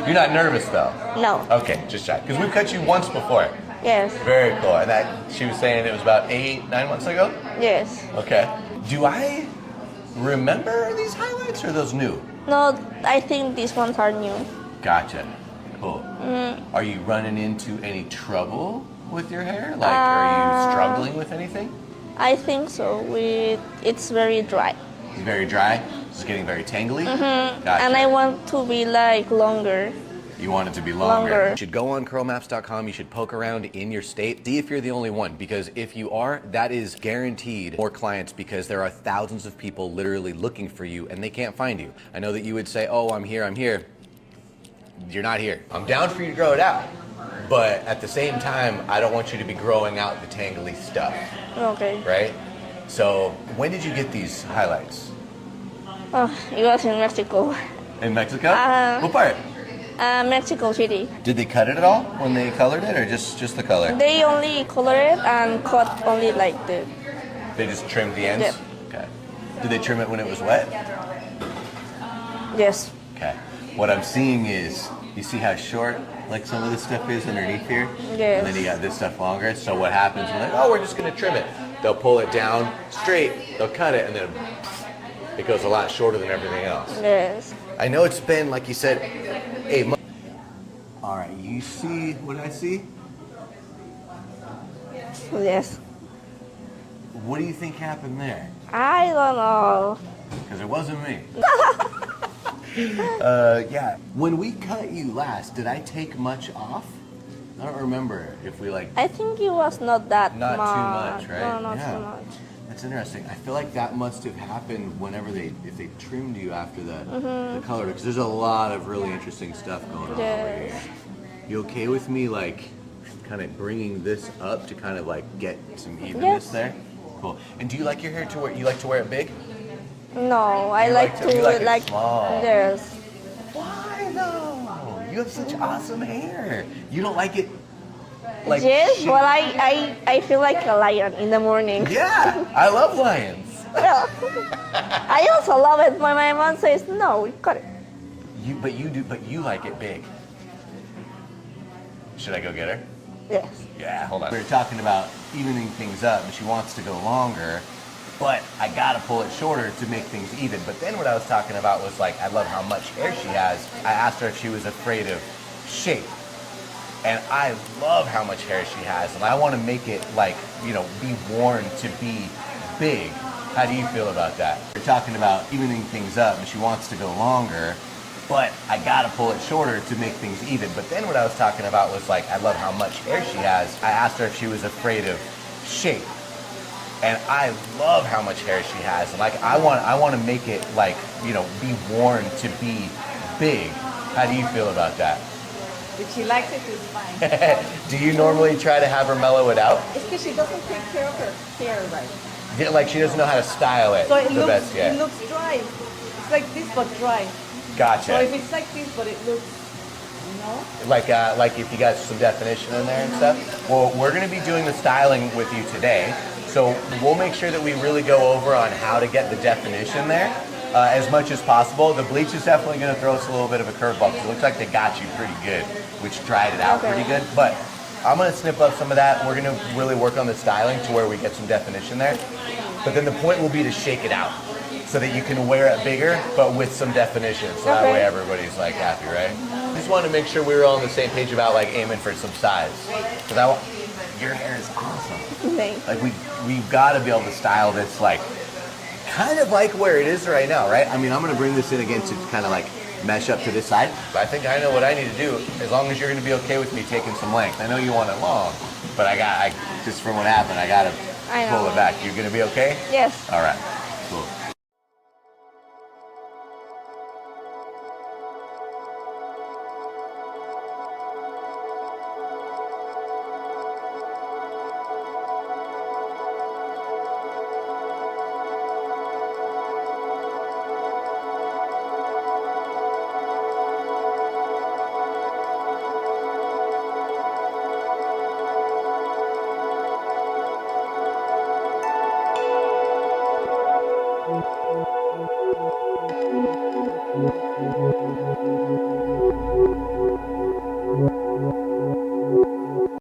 You're not nervous though? No. Okay, just check. Because we've cut you once before. Yes. Very cool. And that she was saying it was about 8, 9 months ago? Yes. Okay. Do I remember these highlights or are those new? No, I think these ones are new. Gotcha. Cool. Are you running into any trouble with your hair? Like, are you struggling with anything? I think so. It's very dry. It's very dry? It's getting very tangly? Gotcha. And I want to be like longer. You want it to be longer. You should go on curlmaps.com. You should poke around in your state. See if you're the only one, because if you are, that is guaranteed more clients, because there are thousands of people literally looking for you and they can't find you. I know that you would say, oh, I'm here, I'm here. You're not here. I'm down for you to grow it out. But at the same time, I don't want you to be growing out the tangly stuff. Okay. Right? So when did you get these highlights? Oh, it was in Mexico. In Mexico? What part? Mexico City. Did they cut it at all when they colored it, or just the color? They only color it and cut only like the... They just trimmed the ends? Yeah. Okay. Did they trim it when it was wet? Yes. Okay. What I'm seeing is, you see how short like some of this stuff is underneath here? Yes. And then you got this stuff longer. So what happens when oh, we're just gonna trim it. They'll pull it down straight, they'll cut it, and then it goes a lot shorter than everything else. Yes. I know it's been, like you said, 8 months. All right, you see what I see? Yes. What do you think happened there? I don't know. Because it wasn't me. Yeah. When we cut you last, did I take much off? I don't remember if we like... I think it was not that Not much. too much, right? No, not too much. That's interesting. I feel like that must have happened whenever if they trimmed you after the color, because there's a lot of really interesting stuff going on over here. You okay with me like kind of bringing this up to kind of like get some evenness there? Cool. And do you like your hair to wear? You like to wear it big? No, I like to you like it like small. yes. Why though? You have such awesome hair. You don't like it like yes, well I feel like a lion in the morning. Yeah, I love lions. Well, I also love it, but my mom says no, cut it. But you like it big. Should I go get her? Yes. Yeah, hold on. We were talking about evening things up, and she wants to go longer, but I gotta pull it shorter to make things even. But then what I was talking about was like, I love how much hair she has. I asked her if she was afraid of shape. And I love how much hair she has, and I want to make it like, you know, be worn to be big. How do you feel about that? We're talking about evening things up, and she wants to go longer, but I gotta pull it shorter to make things even. But then what I was talking about was like, I love how much hair she has. I asked her if she was afraid of shape. And I love how much hair she has. And like, I want to make it like, you know, be worn to be big. How do you feel about that? If she likes it, it's fine. Do you normally try to have her mellow it out? It's because she doesn't take care of her hair right. Yeah, like she doesn't know how to style it So it the looks, best yet. it looks dry. It's like this but dry. Gotcha. So if it's like this but it looks, you know? Like if you got some definition in there and stuff. Well, we're going to be doing the styling with you today. So we'll make sure that we really go over on how to get the definition there as much as possible. The bleach is definitely going to throw us a little bit of a curveball because it looks like they got you pretty good, which dried it out pretty good. But I'm going to snip up some of that. We're going to really work on the styling to where we get some definition there. But then the point will be to shake it out so that you can wear it bigger, but with some definition. So that way everybody's like happy, right? Just wanted to make sure we were all on the same page about like aiming for some size. Because your hair is awesome. Thanks. Like we've got to be able to style this like kind of like where it is right now, right? I mean, I'm going to bring this in again to kind of like mesh up to this side. But I think I know what I need to do, as long as you're going to be okay with me taking some length. I know you want it long, but I just from what happened, I got to pull it back. You're going to be okay? Yes. All right, cool.